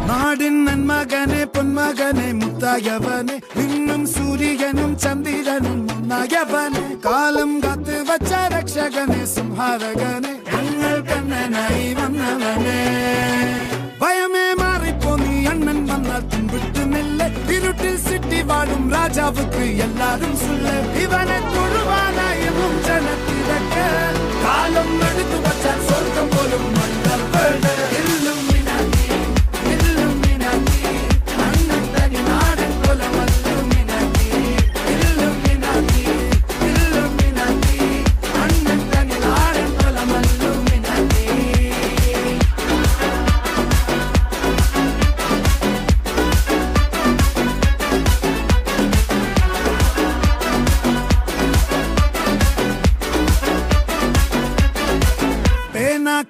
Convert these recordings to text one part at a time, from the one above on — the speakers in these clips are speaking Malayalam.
നാടിൻ നന്മകനെ പൊന്മകനെ മുത്തായവനെ നിന്നും സൂര്യനും ചന്ദ്രനും ഒന്നായവനെ കാലം കാത്ത് വച്ച രക്ഷകനെ സംഹാരകനെ ഞങ്ങൾ കണ്ണനായി വന്നവനെ ഭയമേ മാറിപ്പോ നീ അണ്ണൻ വന്നാൽ തുമ്പിട്ടുന്നില്ല ഇരുട്ടിൽ സിറ്റി വാഴും രാജാവുക്ക് എല്ലാരും സുല്ല ഇവനെ തൊഴുവാനായും ജനത്തിരക്ക് കാലം എടുത്തു വച്ചാൽ സ്വർഗം പോലും മണ്ണ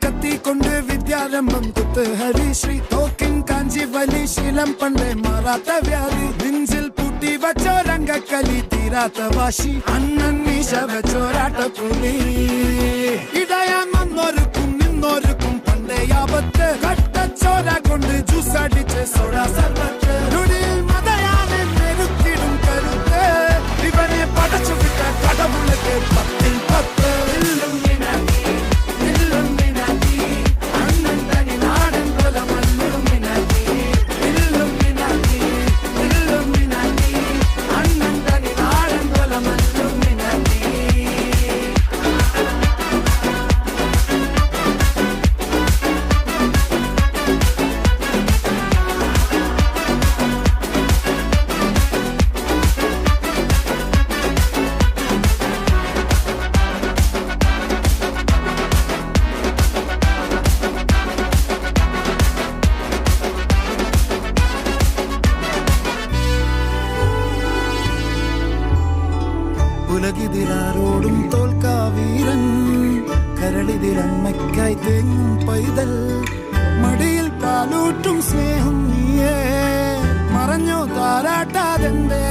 കത്തിക്കൊണ്ട് വിദ്യാരംഭം കുത്ത് ഹരിശ്രീ തോക്കിൻ കാഞ്ചി വലി ശീലം പണ്ടേ മാറാത്ത വ്യാധി നെഞ്ചിൽ പൂട്ടി വച്ചോരംഗക്കലി തീരാത്ത വാശി അണ്ണൻ മീശ വെച്ചോരാട്ട പുലി ഇടയാൻ വന്നോർക്കും നിന്നോർക്കും പണ്ടേ ആപത്ത് കട്ടച്ചോര കൊണ്ട് ജ്യൂസ് അടിച്ച് സോഡ സർവത്ത് നുടിയിൽ മതയാനെ നെരുത്തിടും കരുത്ത് ഇവനെ പടച്ചു വിട്ട കടവുള്ളക്ക് 10-10 ഉലകിതിരാരോടും തോൽക്കാവീരൻ കരളിതിരമ്മയ്ക്കായി തേങ്ങും പൈതൽ മടിയിൽ പാലൂട്ടും സ്നേഹം നീയേ മറഞ്ഞോ താരാട്ടാതെന്തേ